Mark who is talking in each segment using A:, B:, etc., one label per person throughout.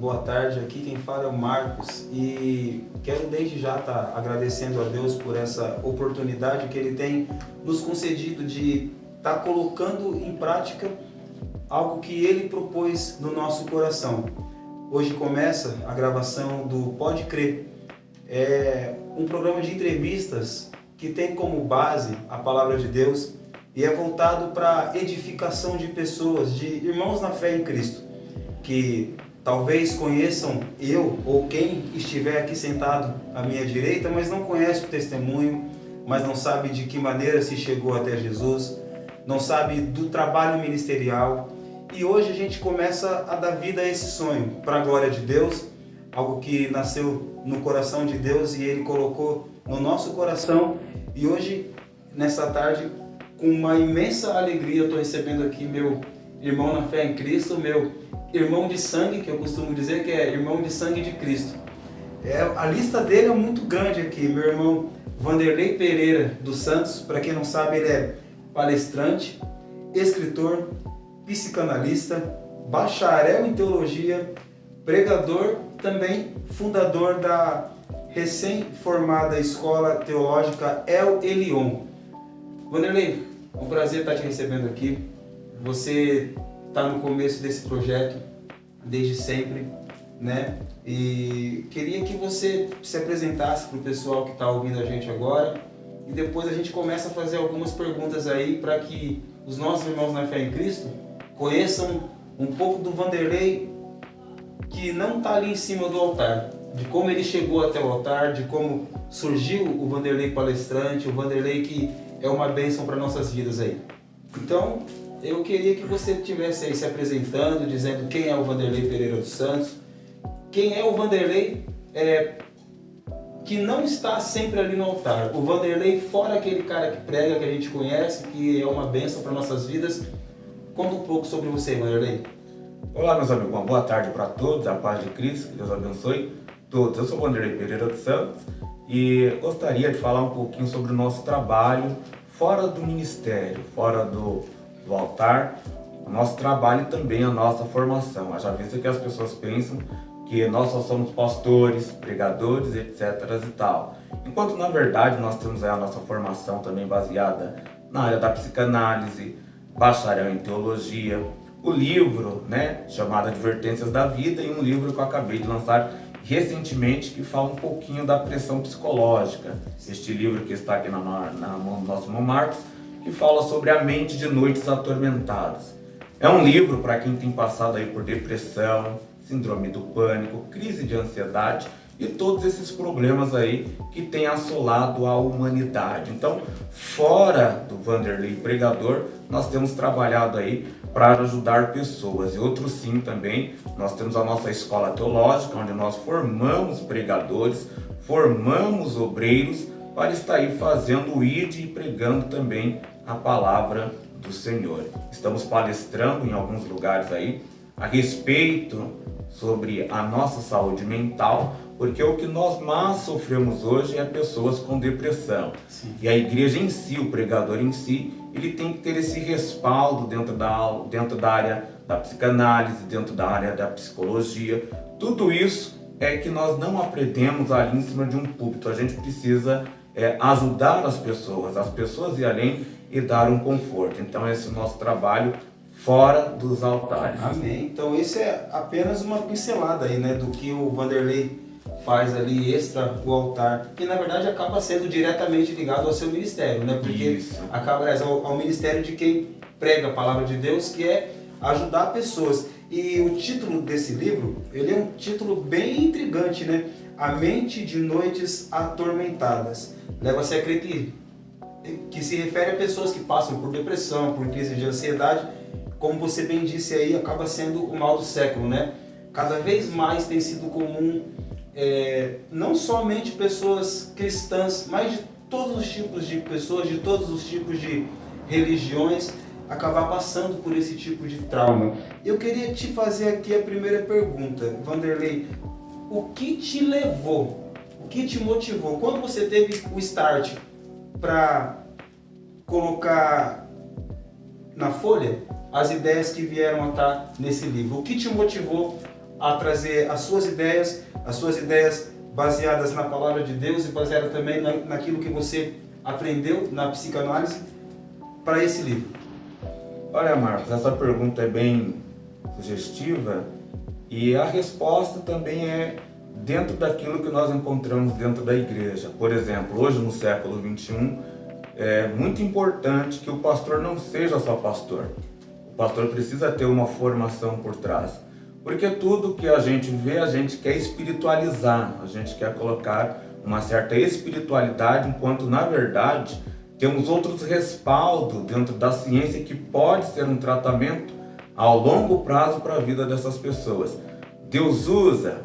A: boa tarde. Aqui quem fala é o Marcos e quero desde já estar agradecendo a Deus por essa oportunidade que Ele tem nos concedido de estar colocando em prática algo que Ele propôs no nosso coração. Hoje começa a gravação do Pode Crer. É um programa de entrevistas que tem como base a Palavra de Deus e é voltado para a edificação de pessoas, de irmãos na fé em Cristo, que talvez conheçam eu ou quem estiver aqui sentado à minha direita, mas não conhece o testemunho, mas não sabe de que maneira se chegou até Jesus, não sabe do trabalho ministerial. E hoje a gente começa a dar vida a esse sonho, para a glória de Deus, algo que nasceu no coração de Deus e Ele colocou no nosso coração. E hoje, nessa tarde, com uma imensa alegria, eu estou recebendo aqui meu irmão na fé em Cristo, meu irmão de sangue, que eu costumo dizer que é irmão de sangue de Cristo. A lista dele é muito grande aqui. Meu irmão Vanderlei Pereira dos Santos, para quem não sabe, ele é palestrante, escritor, psicanalista, bacharel em teologia, pregador, também fundador da recém-formada Escola Teológica El Elyon. Vanderlei, é um prazer estar te recebendo aqui. Você está no começo desse projeto desde sempre, né? E queria que você se apresentasse para o pessoal que está ouvindo a gente agora e depois a gente começa a fazer algumas perguntas aí para que os nossos irmãos na fé em Cristo conheçam um pouco do Vanderlei que não está ali em cima do altar, de como ele chegou até o altar, de como surgiu o Vanderlei palestrante, o Vanderlei que é uma bênção para nossas vidas aí. Então, eu queria que você estivesse aí se apresentando, dizendo quem é o Vanderlei Pereira dos Santos, quem é o Vanderlei que não está sempre ali no altar, o Vanderlei fora aquele cara que prega, que a gente conhece, que é uma bênção para nossas vidas. Conta um pouco sobre você, Vanderlei.
B: Olá, meus amigos, uma boa tarde para todos, a paz de Cristo, que Deus abençoe todos. Eu sou o Vanderlei Pereira dos Santos e gostaria de falar um pouquinho sobre o nosso trabalho fora do ministério, fora do altar, o nosso trabalho e também a nossa formação. Já visto que as pessoas pensam que nós só somos pastores, pregadores, etc. e tal. Enquanto na verdade nós temos a nossa formação também baseada na área da psicanálise, bacharel em teologia, o livro, né, chamado Advertências da Vida, e um livro que eu acabei de lançar recentemente que fala um pouquinho da pressão psicológica. Este livro que está aqui na mão do nosso irmão Marcos, que fala sobre a mente de noites atormentadas. É um livro para quem tem passado aí por depressão, síndrome do pânico, crise de ansiedade e todos esses problemas aí que têm assolado a humanidade. Então, fora do Vanderlei pregador, nós temos trabalhado aí para ajudar pessoas. E outro sim também, nós temos a nossa escola teológica, onde nós formamos pregadores, formamos obreiros para estar aí fazendo o ID e pregando também a palavra do Senhor. Estamos palestrando em alguns lugares aí a respeito sobre a nossa saúde mental, porque o que nós mais sofremos hoje é pessoas com depressão. Sim. E a igreja em si, o pregador em si, ele tem que ter esse respaldo dentro da área da psicanálise, dentro da área da psicologia. Tudo isso é que nós não aprendemos ali em cima de um púlpito. A gente precisa ajudar as pessoas ir além e dar um conforto. Então esse é o nosso trabalho fora dos altares.
A: Amém. Então esse é apenas uma pincelada aí, né, do que o Vanderlei faz ali extra o altar, que na verdade acaba sendo diretamente ligado ao seu ministério, né? Porque
B: isso.
A: Acaba ao ministério de quem prega a palavra de Deus, que é ajudar pessoas. E o título desse livro, ele é um título bem intrigante, né? A mente de noites atormentadas. Leva-se a crer que se refere a pessoas que passam por depressão, por crise de ansiedade. Como você bem disse aí, acaba sendo o mal do século, né? Cada vez mais tem sido comum, não somente pessoas cristãs, mas de todos os tipos de pessoas, de todos os tipos de religiões, acabar passando por esse tipo de trauma. Eu queria te fazer aqui a primeira pergunta, Vanderlei. O que te levou, o que te motivou, quando você teve o start para colocar na folha as ideias que vieram a estar nesse livro? O que te motivou a trazer as suas ideias baseadas na palavra de Deus e baseadas também naquilo que você aprendeu na psicanálise para esse livro.
B: Olha, Marcos, essa pergunta é bem sugestiva e a resposta também é dentro daquilo que nós encontramos dentro da igreja. Por exemplo, hoje no século XXI, é muito importante que o pastor não seja só pastor. O pastor precisa ter uma formação por trás. Porque tudo que a gente vê, a gente quer espiritualizar, a gente quer colocar uma certa espiritualidade, enquanto na verdade temos outros respaldos dentro da ciência que pode ser um tratamento ao longo prazo para a vida dessas pessoas. Deus usa,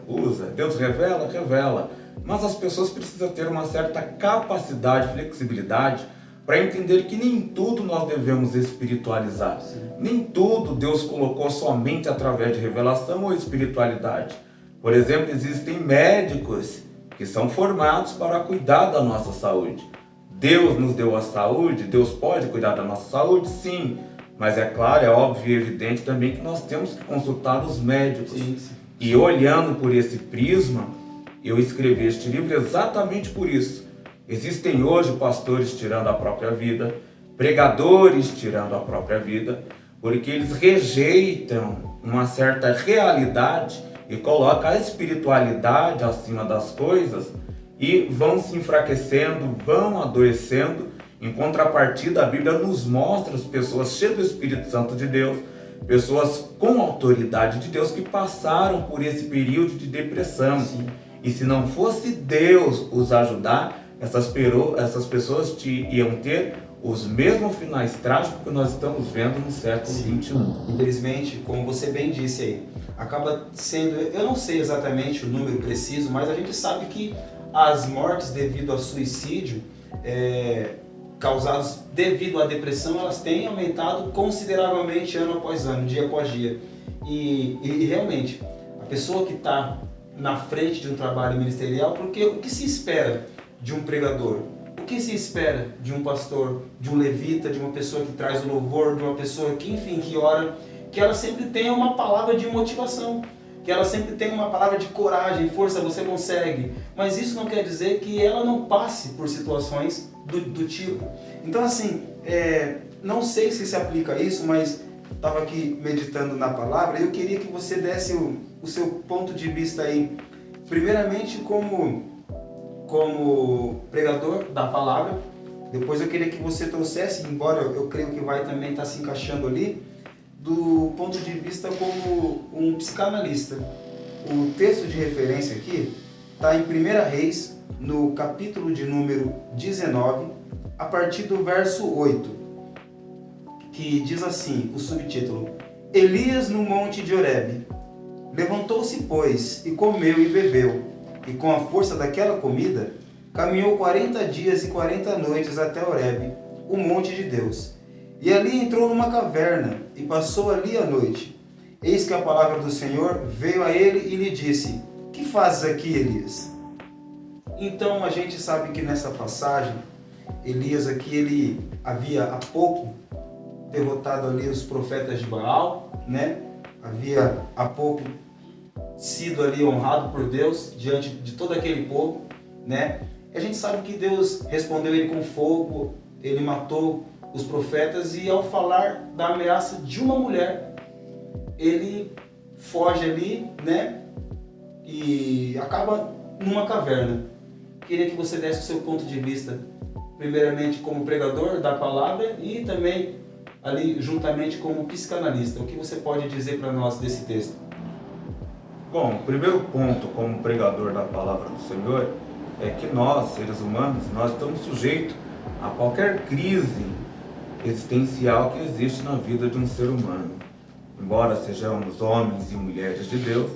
B: Deus revela, mas as pessoas precisam ter uma certa capacidade, flexibilidade para entender que nem tudo nós devemos espiritualizar. Sim. Nem tudo Deus colocou somente através de revelação ou espiritualidade. Por exemplo, existem médicos que são formados para cuidar da nossa saúde. Deus nos deu a saúde, Deus pode cuidar da nossa saúde? Sim. Mas é claro, é óbvio e evidente também que nós temos que consultar os médicos. Sim. E olhando por esse prisma, eu escrevi este livro exatamente por isso. Existem hoje pastores tirando a própria vida, pregadores tirando a própria vida, porque eles rejeitam uma certa realidade e colocam a espiritualidade acima das coisas e vão se enfraquecendo, vão adoecendo. Em contrapartida, a Bíblia nos mostra as pessoas cheias do Espírito Santo de Deus, pessoas com autoridade de Deus que passaram por esse período de depressão. Sim. E se não fosse Deus os ajudar, essas pessoas iam ter os mesmos finais trágicos que nós estamos vendo no século XXI.
A: Infelizmente, como você bem disse aí, acaba sendo, eu não sei exatamente o número preciso, mas a gente sabe que as mortes devido ao suicídio, causadas devido à depressão, elas têm aumentado consideravelmente ano após ano, dia após dia. E realmente, a pessoa que está na frente de um trabalho ministerial, porque o que se espera de um pregador? O que se espera de um pastor, de um levita, de uma pessoa que traz o louvor, de uma pessoa que, enfim, que ora, que ela sempre tenha uma palavra de motivação, que ela sempre tenha uma palavra de coragem, força, você consegue. Mas isso não quer dizer que ela não passe por situações do tipo. Então, assim, não sei se aplica isso, mas estava aqui meditando na palavra e eu queria que você desse o seu ponto de vista aí, primeiramente como pregador da palavra. Depois eu queria que você trouxesse, embora eu creio que vai também estar se encaixando ali, do ponto de vista como um psicanalista. O texto de referência aqui está em 1 Reis, no capítulo de número 19, a partir do verso 8, que diz assim, o subtítulo: Elias no monte de Horebe. Levantou-se, pois, e comeu e bebeu, e com a força daquela comida, caminhou 40 dias e 40 noites até Horebe, o monte de Deus. E ali entrou numa caverna, e passou ali a noite. Eis que a palavra do Senhor veio a ele e lhe disse: Que fazes aqui, Elias? Então a gente sabe que nessa passagem, Elias aqui, ele havia há pouco derrotado ali os profetas de Baal, né? Havia há pouco sido ali honrado por Deus diante de todo aquele povo, né? E a gente sabe que Deus respondeu ele com fogo, ele matou os profetas, e ao falar da ameaça de uma mulher, ele foge ali, né? E acaba numa caverna. Queria que você desse o seu ponto de vista, primeiramente como pregador da palavra e também ali juntamente como psicanalista. O que você pode dizer para nós desse texto?
B: Bom, o primeiro ponto como pregador da palavra do Senhor é que nós, seres humanos, nós estamos sujeitos a qualquer crise existencial que existe na vida de um ser humano. Embora sejamos homens e mulheres de Deus,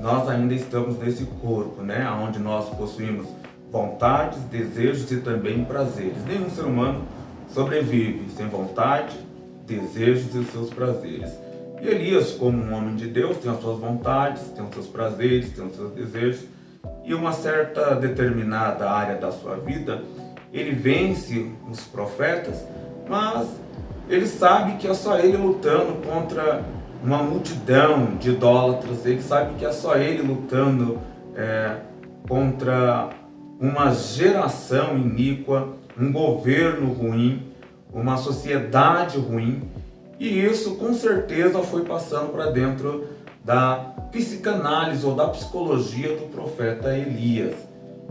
B: nós ainda estamos nesse corpo, né? Onde nós possuímos vontades, desejos e também prazeres. Nenhum ser humano sobrevive sem vontade, desejos e seus prazeres. E Elias, como um homem de Deus, tem as suas vontades, tem os seus prazeres, tem os seus desejos, e uma certa determinada área da sua vida, ele vence os profetas, mas ele sabe que é só ele lutando contra uma multidão de idólatras, ele sabe que é só ele lutando contra uma geração iníqua, um governo ruim, uma sociedade ruim, e isso com certeza foi passando para dentro da psicanálise ou da psicologia do profeta Elias.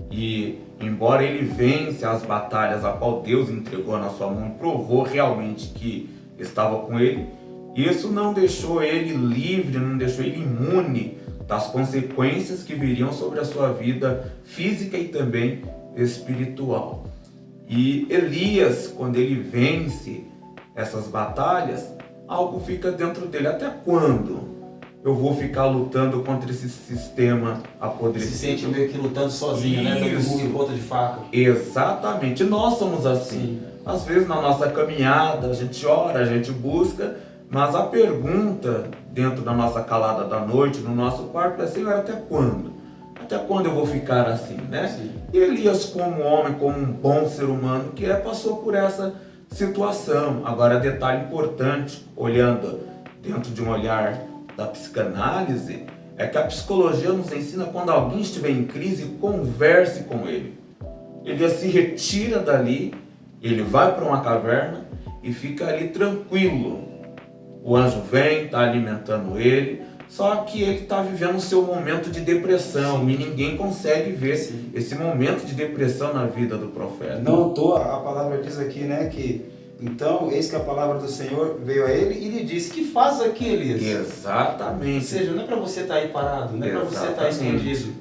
B: E embora ele vence as batalhas a qual Deus entregou na sua mão e provou realmente que estava com ele, isso não deixou ele livre, não deixou ele imune das consequências que viriam sobre a sua vida física e também espiritual. E Elias, quando ele vence essas batalhas, algo fica dentro dele. Até quando eu vou ficar lutando contra esse sistema apodrecido?
A: Se sente meio que lutando sozinho, né? Dando murro em ponta de faca.
B: Exatamente. Nós somos assim.
A: Sim.
B: Às vezes na nossa caminhada, a gente ora, a gente busca, mas a pergunta dentro da nossa calada da noite, no nosso quarto, é: Senhor, até quando? Até quando eu vou ficar assim, né?
A: Sim.
B: E Elias, como homem, como um bom ser humano que passou por essa situação. Agora, detalhe importante, olhando dentro de um olhar da psicanálise, é que a psicologia nos ensina: quando alguém estiver em crise, converse com ele. Ele se retira dali, ele vai para uma caverna e fica ali tranquilo. O anjo vem, está alimentando ele, só que ele está vivendo o seu momento de depressão. Sim. E ninguém consegue ver esse momento de depressão na vida do profeta.
A: Não à toa, a palavra diz aqui, né, que então, eis que a palavra do Senhor veio a ele e lhe disse: que faz aqui, Elias?
B: Exatamente.
A: Ou seja, não é para você estar aí parado, não é para você estar escondido.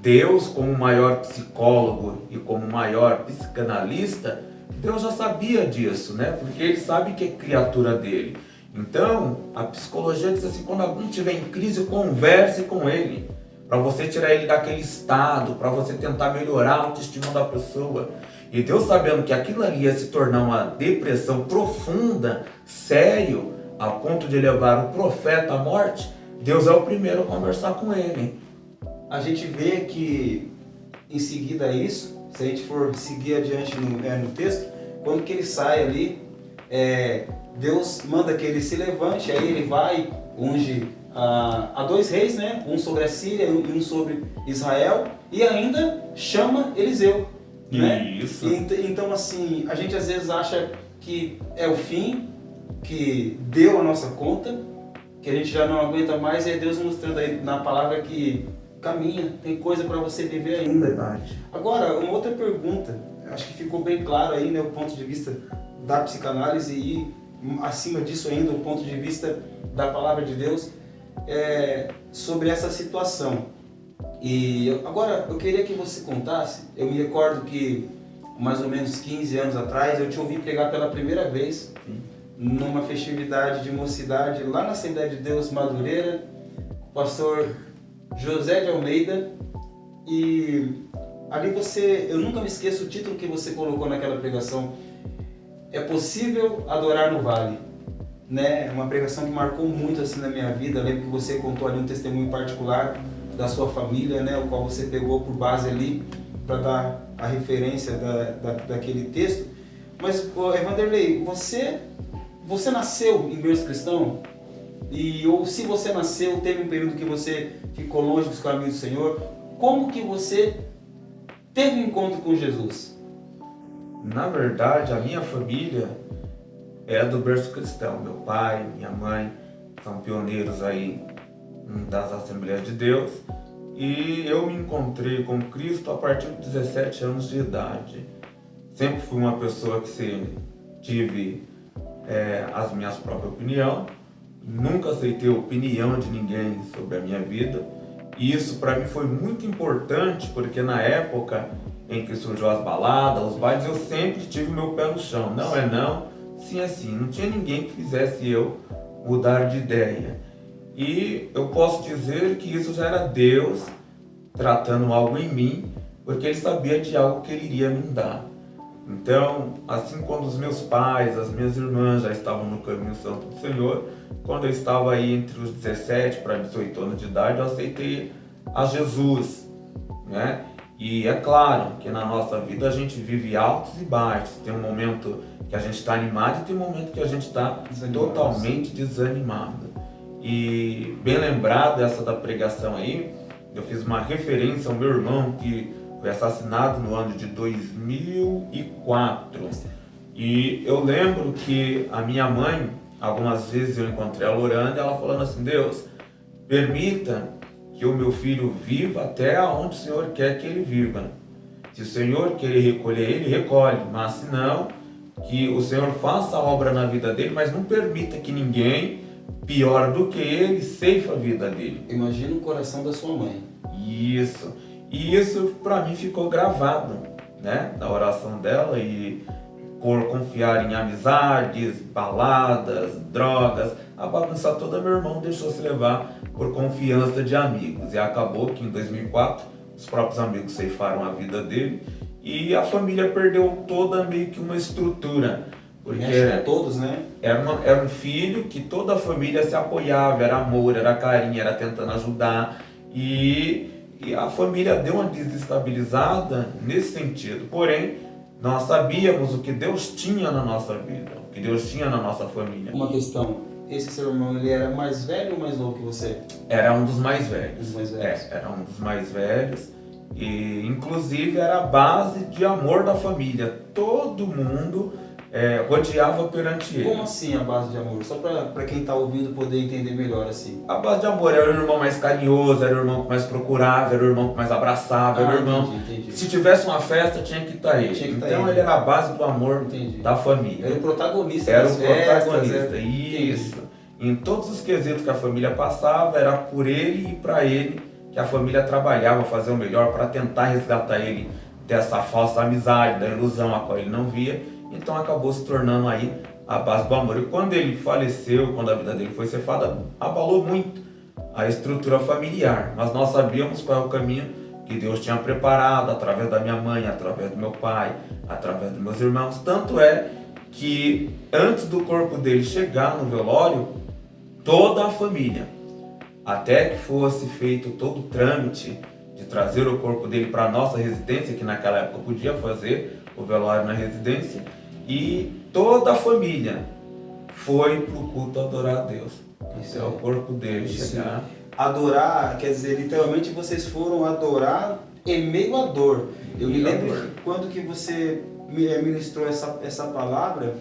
B: Deus, como maior psicólogo e como maior psicanalista, Deus já sabia disso, né? Porque ele sabe que é criatura dele. Então, a psicologia diz assim: quando alguém estiver em crise, converse com ele, para você tirar ele daquele estado, para você tentar melhorar a autoestima da pessoa. E Deus, sabendo que aquilo ali ia se tornar uma depressão profunda, sério, a ponto de levar o profeta à morte, Deus é o primeiro a conversar com ele.
A: A gente vê que, em seguida a isso, se a gente for seguir adiante no texto, quando que ele sai ali, Deus manda que ele se levante, aí ele vai, unge a dois reis, né? Um sobre a Síria e um sobre Israel, e ainda chama Eliseu. Né?
B: Isso.
A: Então, assim, a gente às vezes acha que é o fim, que deu a nossa conta, que a gente já não aguenta mais, e é Deus mostrando aí na palavra que caminha, tem coisa para você viver ainda.
B: Verdade.
A: Agora, uma outra pergunta, acho que ficou bem claro aí, né, o ponto de vista da psicanálise e, acima disso ainda, o ponto de vista da palavra de Deus sobre essa situação. E agora eu queria que você contasse. Eu me recordo que mais ou menos 15 anos atrás eu te ouvi pregar pela primeira vez numa festividade de mocidade lá na Assembleia de Deus Madureira, com o pastor José de Almeida, e ali eu nunca me esqueço o título que você colocou naquela pregação: é possível adorar no vale, né? Uma pregação que marcou muito assim na minha vida. Eu lembro que você contou ali um testemunho particular da sua família, né, o qual você pegou por base ali para dar a referência daquele texto. Mas, Vanderlei, você nasceu em berço cristão? Ou se você nasceu, teve um período que você ficou longe dos caminhos do Senhor, como que você teve um encontro com Jesus?
B: Na verdade, a minha família é do berço cristão. Meu pai, minha mãe são pioneiros aí das Assembleias de Deus, e eu me encontrei com Cristo a partir de 17 anos de idade. Sempre fui uma pessoa que tive as minhas próprias opiniões, nunca aceitei a opinião de ninguém sobre a minha vida, e isso para mim foi muito importante, porque na época em que surgiu as baladas, os bailes, eu sempre tive meu pé no chão. Não é não, sim é sim. Não tinha ninguém que fizesse eu mudar de ideia. E eu posso dizer que isso já era Deus tratando algo em mim, porque Ele sabia de algo que Ele iria me dar. Então, assim quando os meus pais, as minhas irmãs já estavam no caminho santo do Senhor, quando eu estava aí entre os 17 para 18 anos de idade, eu aceitei a Jesus, né? E é claro que na nossa vida a gente vive altos e baixos. Tem um momento que a gente está animado e tem um momento que a gente está totalmente desanimado. E bem lembrado essa da pregação aí, eu fiz uma referência ao meu irmão que foi assassinado no ano de 2004. E eu lembro que a minha mãe, algumas vezes eu encontrei ela orando e ela falando assim: Deus, permita que o meu filho viva até onde o Senhor quer que ele viva. Se o Senhor querer recolher ele, recolhe, mas se não, que o Senhor faça a obra na vida dele, mas não permita que ninguém, pior do que ele, ceifa a vida dele.
A: Imagina o coração da sua mãe.
B: Isso. E isso para mim ficou gravado, né? Na oração dela, e por confiar em amizades, baladas, drogas, a bagunça toda, meu irmão deixou se levar por confiança de amigos. E acabou que em 2004 os próprios amigos ceifaram a vida dele e a família perdeu toda meio que uma estrutura. Porque
A: todos, né?
B: Era um filho que toda a família se apoiava, era amor, era carinho, era tentando ajudar. E a família deu uma desestabilizada nesse sentido. Porém, nós sabíamos o que Deus tinha na nossa vida, o que Deus tinha na nossa família.
A: Uma questão, esse seu irmão, ele era mais velho ou mais novo que você?
B: Era um dos mais velhos.
A: Dos mais velhos.
B: Era um dos mais velhos. E, inclusive, era a base de amor da família. Todo mundo rodeava perante ele.
A: Como assim a base de amor? Só para quem está ouvindo poder entender melhor assim.
B: A base de amor era o irmão mais carinhoso, era o irmão que mais procurava, era o irmão que mais abraçava, era o irmão...
A: Entendi.
B: Se tivesse uma festa, tinha que estar ele. Então ele era a base do amor da família.
A: Era o protagonista.
B: Era
A: das
B: o protagonista,
A: festas,
B: isso. Em todos os quesitos que a família passava, era por ele e para ele que a família trabalhava, fazer o melhor para tentar resgatar ele dessa falsa amizade, da ilusão a qual ele não via. Então acabou se tornando aí a base do amor. E quando ele faleceu, quando a vida dele foi ceifada, abalou muito a estrutura familiar. Mas nós sabíamos qual é o caminho que Deus tinha preparado através da minha mãe, através do meu pai, através dos meus irmãos. Tanto é que antes do corpo dele chegar no velório, toda a família, até que fosse feito todo o trâmite de trazer o corpo dele para a nossa residência, que naquela época podia fazer o velório na residência, e toda a família foi para o culto adorar a Deus. Isso é o corpo dele chegar.
A: Adorar, quer dizer, literalmente vocês foram adorar em meio à dor. Eu me lembro de quando que você ministrou essa palavra,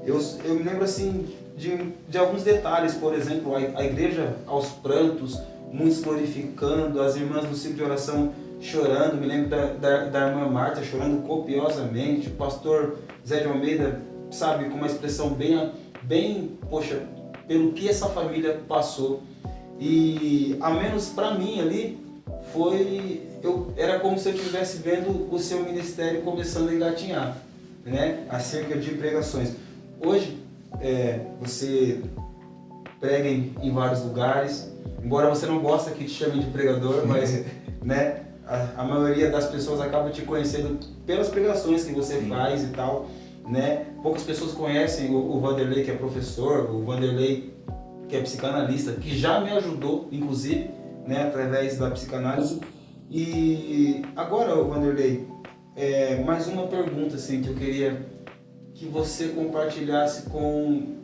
A: eu me lembro assim de alguns detalhes. Por exemplo, a igreja aos prantos, muitos glorificando, as irmãs do ciclo de oração chorando. Me lembro da irmã Marta chorando copiosamente, o pastor Zé de Almeida, sabe, com uma expressão bem, poxa, pelo que essa família passou. E a menos para mim ali, era como se eu estivesse vendo o seu ministério começando a engatinhar, né, acerca de pregações. Hoje, você prega em vários lugares, embora você não goste que te chamem de pregador, mas né, a maioria das pessoas acaba te conhecendo pelas pregações que você faz e tal, né? Poucas pessoas conhecem o Vanderlei, que é professor, o Vanderlei, que é psicanalista, que já me ajudou, inclusive, né, através da psicanálise. E agora, Vanderlei, mais uma pergunta assim, que eu queria que você compartilhasse com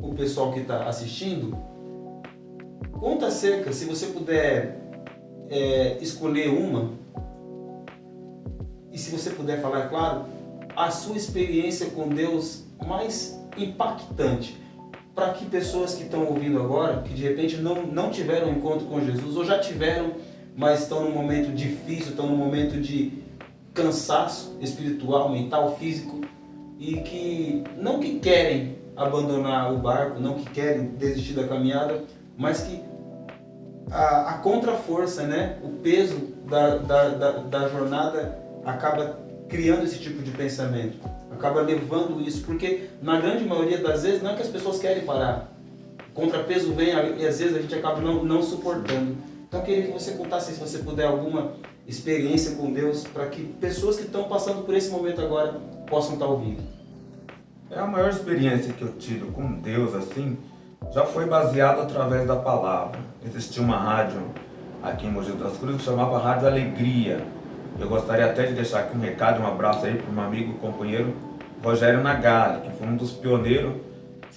A: o pessoal que está assistindo. Conta acerca, se você puder escolher uma, e se você puder falar, claro, a sua experiência com Deus mais impactante, para que pessoas que estão ouvindo agora, que de repente não tiveram um encontro com Jesus, ou já tiveram, mas estão num momento difícil, estão num momento de cansaço espiritual, mental, físico, e que não que querem abandonar o barco, não que querem desistir da caminhada, mas que a contraforça, né, o peso da jornada acaba criando esse tipo de pensamento, acaba levando isso, porque na grande maioria das vezes não é que as pessoas querem parar, o contrapeso vem e às vezes a gente acaba não suportando. Então eu queria que você contasse, se você puder, alguma experiência com Deus, para que pessoas que estão passando por esse momento agora possam estar ouvindo.
B: A maior experiência que eu tive com Deus assim já foi baseada através da palavra. Existia uma rádio aqui em Mogi das Cruzes que chamava Rádio Alegria. Eu gostaria até de deixar aqui um recado, um abraço aí para o meu amigo, companheiro Rogério Nagali, que foi um dos pioneiros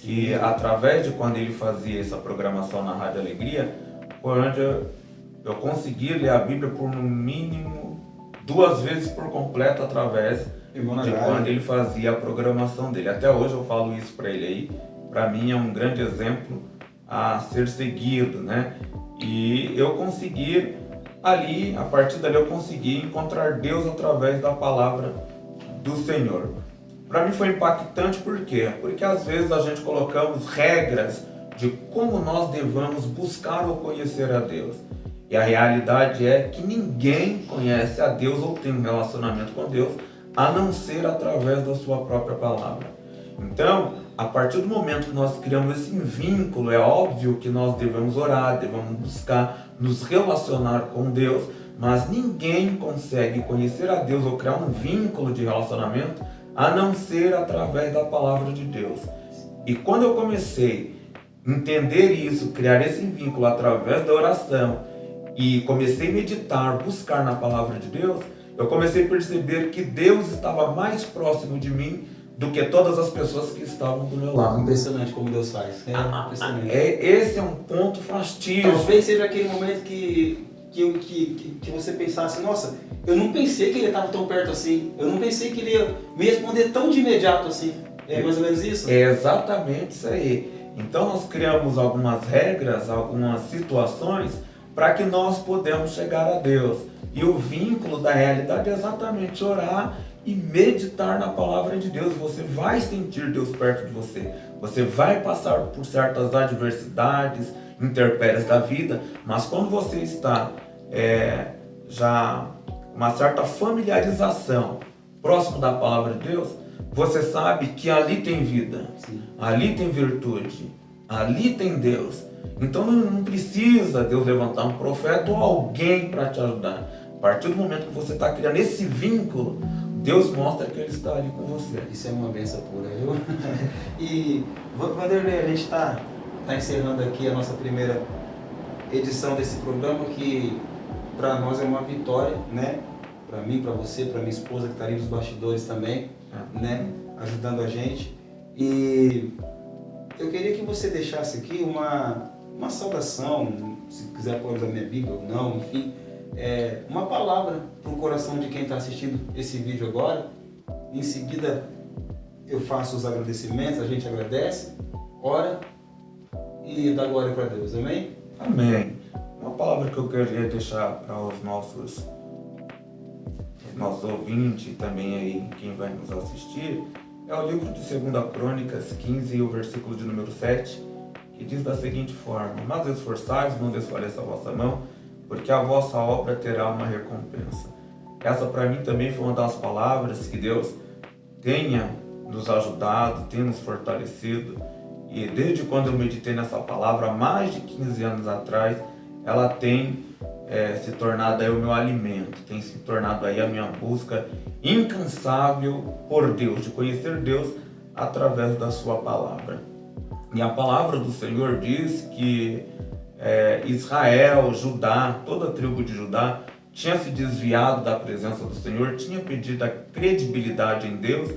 B: que através de quando ele fazia essa programação na Rádio Alegria, foi onde eu consegui ler a Bíblia por no mínimo 2 vezes por completo através de quando ele fazia a programação dele. Até hoje eu falo isso para ele aí, para mim é um grande exemplo a ser seguido, né? E eu consegui ali, a partir dali eu consegui encontrar Deus através da palavra do Senhor. Para mim foi impactante, por quê? Porque às vezes a gente colocamos regras de como nós devamos buscar ou conhecer a Deus. E a realidade é que ninguém conhece a Deus ou tem um relacionamento com Deus a não ser através da sua própria palavra. Então, a partir do momento que nós criamos esse vínculo, é óbvio que nós devemos orar, devemos buscar nos relacionar com Deus, mas ninguém consegue conhecer a Deus ou criar um vínculo de relacionamento a não ser através da palavra de Deus. E quando eu comecei a entender isso, criar esse vínculo através da oração e comecei a meditar, buscar na palavra de Deus, eu comecei a perceber que Deus estava mais próximo de mim do que todas as pessoas que estavam do meu lado.
A: Impressionante como Deus faz. Impressionante.
B: Esse é um ponto fastígio.
A: Talvez seja aquele momento que você pensasse, nossa, eu não pensei que ele estava tão perto assim. Eu não pensei que ele ia me responder tão de imediato assim. É mais ou menos isso?
B: É exatamente isso aí. Então nós criamos algumas regras, algumas situações para que nós podemos chegar a Deus. E o vínculo da realidade é exatamente orar e meditar na palavra de Deus. Você vai sentir Deus perto de você. Você vai passar por certas adversidades, intempéries da vida, mas quando você está já uma certa familiarização próximo da palavra de Deus, você sabe que ali tem vida, sim, ali tem virtude, ali tem Deus. Então não precisa Deus levantar um profeta ou alguém para te ajudar. A partir do momento que você está criando esse vínculo, Deus mostra que Ele está ali com você.
A: Isso é uma bênção pura, viu? E, Vanderlei, a gente está encerrando aqui a nossa primeira edição desse programa, que para nós é uma vitória, né? Para mim, para você, para minha esposa que está ali nos bastidores também, né? Ajudando a gente. E eu queria que você deixasse aqui uma saudação, se quiser pôr da minha Bíblia ou não, enfim, uma palavra para o coração de quem está assistindo esse vídeo agora. Em seguida eu faço os agradecimentos, a gente agradece, ora e dá glória para Deus, amém?
B: Amém. Uma palavra que eu queria deixar para os nossos ouvintes e também aí quem vai nos assistir é o livro de 2 Crônicas 15 e o versículo de número 7, que diz da seguinte forma: mas esforçai-vos, não desfaleça a vossa mão, porque a vossa obra terá uma recompensa. Essa para mim também foi uma das palavras que Deus tenha nos ajudado, tenha nos fortalecido. E desde quando eu meditei nessa palavra, há mais de 15 anos atrás, ela tem se tornado aí o meu alimento, tem se tornado aí a minha busca incansável por Deus, de conhecer Deus através da sua palavra. E a palavra do Senhor diz que Israel, Judá, toda a tribo de Judá tinha se desviado da presença do Senhor, tinha perdido a credibilidade em Deus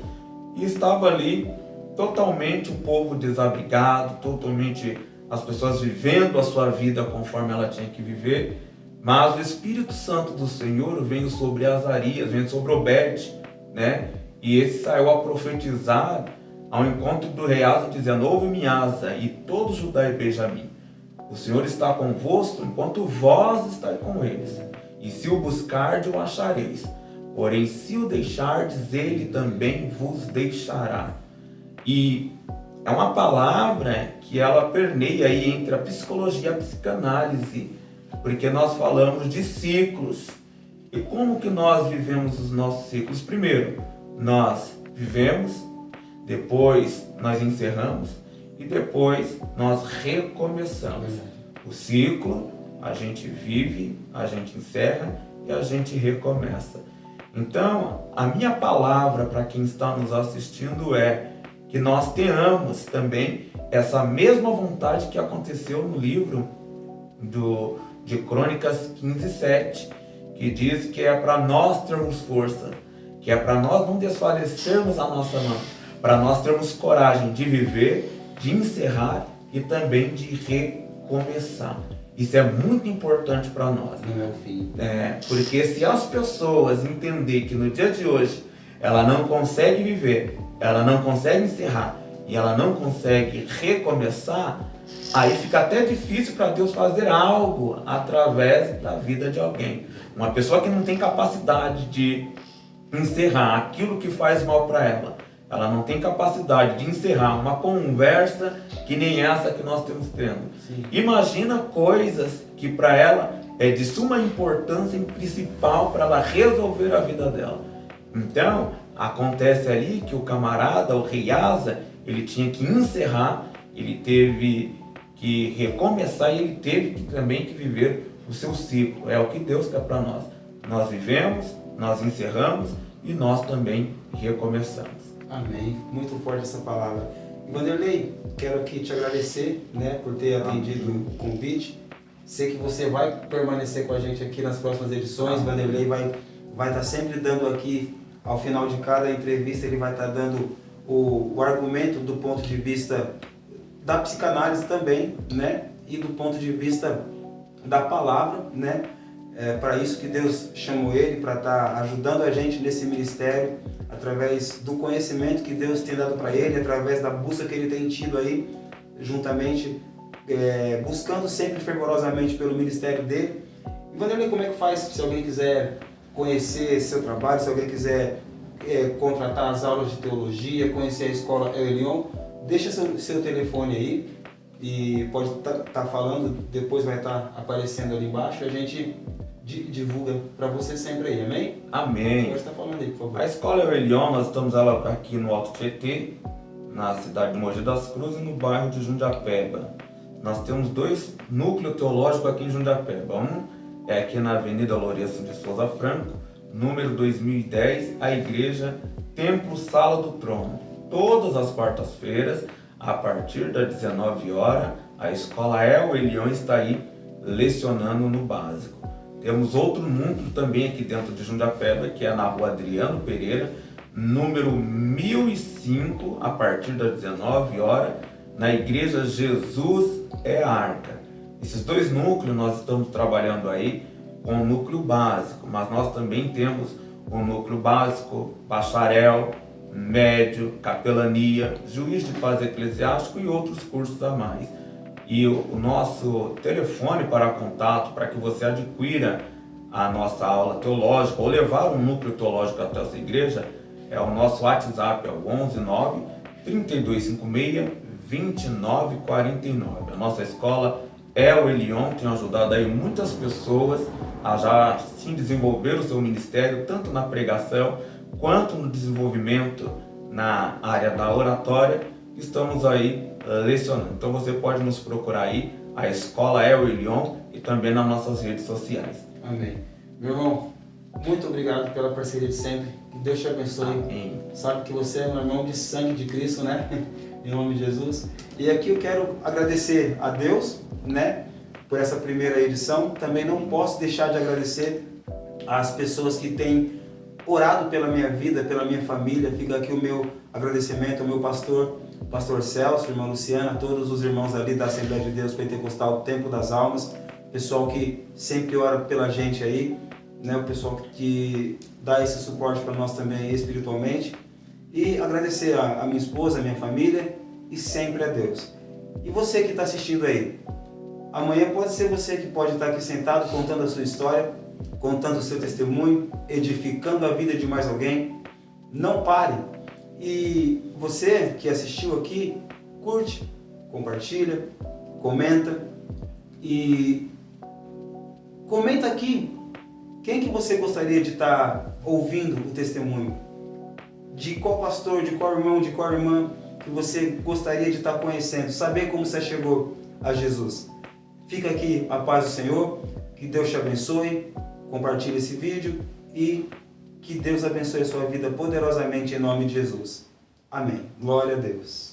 B: e estava ali totalmente o povo desabrigado, totalmente as pessoas vivendo a sua vida conforme ela tinha que viver. Mas o Espírito Santo do Senhor veio sobre Azarias, veio sobre Obed, né? E esse saiu a profetizar ao encontro do rei Asa, dizendo: ouve-me, Asa, e todo Judá e Benjamim. O Senhor está convosco enquanto vós estáis com eles. E se o buscardes, o achareis. Porém, se o deixardes, ele também vos deixará. E é uma palavra que ela permeia aí entre a psicologia e a psicanálise, porque nós falamos de ciclos. E como que nós vivemos os nossos ciclos? Primeiro, nós vivemos, depois nós encerramos e depois nós recomeçamos. O ciclo, a gente vive, a gente encerra e a gente recomeça. Então, a minha palavra para quem está nos assistindo é que nós tenhamos também essa mesma vontade que aconteceu no livro de Crônicas 15:7, que diz que é para nós termos força, que é para nós não desfalecermos a nossa mão, para nós termos coragem de viver, de encerrar e também de recomeçar. Isso é muito importante para nós.
A: Não é o fim.
B: Porque se as pessoas entenderem que no dia de hoje ela não consegue viver, ela não consegue encerrar e ela não consegue recomeçar, aí fica até difícil para Deus fazer algo através da vida de alguém. Uma pessoa que não tem capacidade de encerrar aquilo que faz mal para ela, ela não tem capacidade de encerrar uma conversa que nem essa que nós estamos tendo.
A: Sim.
B: Imagina coisas que para ela é de suma importância e principal para ela resolver a vida dela. Então, acontece ali que o camarada, o rei Asa, ele tinha que encerrar, ele teve que recomeçar e ele teve também que viver o seu ciclo. É o que Deus quer para nós. Nós vivemos, nós encerramos e nós também recomeçamos.
A: Amém. Muito forte essa palavra. E Vanderlei, quero aqui te agradecer, né, por ter atendido o convite. Sei que você vai permanecer com a gente aqui nas próximas edições. Vanderlei vai estar sempre dando aqui, ao final de cada entrevista, ele vai estar dando o argumento do ponto de vista da psicanálise também, né, e do ponto de vista da palavra, né. É para isso que Deus chamou ele, para estar ajudando a gente nesse ministério, através do conhecimento que Deus tem dado para ele, através da busca que ele tem tido aí, juntamente, buscando sempre fervorosamente pelo ministério dele. E Vanderlei, como é que faz se alguém quiser conhecer seu trabalho, se alguém quiser contratar as aulas de teologia, conhecer a escola El Elyon? Deixa seu telefone aí e pode estar falando, depois vai estar aparecendo ali embaixo, a gente divulga para você sempre aí, amém?
B: Amém.
A: Pode estar falando aí, por favor.
B: A escola El Elyon, nós estamos aqui no Alto Tietê, na cidade de Mogi das Cruzes, no bairro de Jundiapeba. Nós temos 2 núcleos teológicos aqui em Jundiapeba. Um é aqui na Avenida Lourenço de Souza Franco, número 2010, a igreja Templo Sala do Trono. Todas as quartas-feiras, a partir das 19 horas, a escola El Elyon está aí lecionando no básico. Temos outro núcleo também aqui dentro de Jundiapeba, que é na rua Adriano Pereira, número 1005, a partir das 19 horas, na igreja Jesus é a Arca. Esses 2 núcleos nós estamos trabalhando aí com o núcleo básico, mas nós também temos o núcleo básico, bacharel, médio, capelania, juiz de paz eclesiástico e outros cursos a mais. E o nosso telefone para contato, para que você adquira a nossa aula teológica ou levar um núcleo teológico até a sua igreja, é o nosso WhatsApp, é o 119-3256-2949. A nossa escola El Elyon tem ajudado aí muitas pessoas a já sim desenvolver o seu ministério, tanto na pregação quanto no desenvolvimento na área da oratória. Estamos aí lecionando. Então você pode nos procurar aí, a escola El Elyon, e também nas nossas redes sociais.
A: Amém. Meu irmão, muito obrigado pela parceria de sempre. Que Deus te abençoe.
B: Amém.
A: Sabe que você é um irmão de sangue de Cristo, né? Em nome de Jesus. E aqui eu quero agradecer a Deus, né, por essa primeira edição. Também não posso deixar de agradecer às pessoas que têm orado pela minha vida, pela minha família. Fica aqui o meu agradecimento ao meu pastor Celso, irmã Luciana, todos os irmãos ali da Assembleia de Deus Pentecostal Templo das Almas, pessoal que sempre ora pela gente aí, né, o pessoal que dá esse suporte para nós também espiritualmente. E agradecer a minha esposa, a minha família e sempre a Deus. E você que está assistindo aí, amanhã pode ser você que pode estar aqui sentado contando a sua história, contando o seu testemunho, edificando a vida de mais alguém. Não pare. E você que assistiu aqui, curte, compartilha, comenta e comenta aqui quem que você gostaria de estar ouvindo o testemunho, de qual pastor, de qual irmão, de qual irmã que você gostaria de estar conhecendo, saber como você chegou a Jesus. Fica aqui a paz do Senhor, que Deus te abençoe, compartilhe esse vídeo e que Deus abençoe a sua vida poderosamente em nome de Jesus. Amém. Glória a Deus.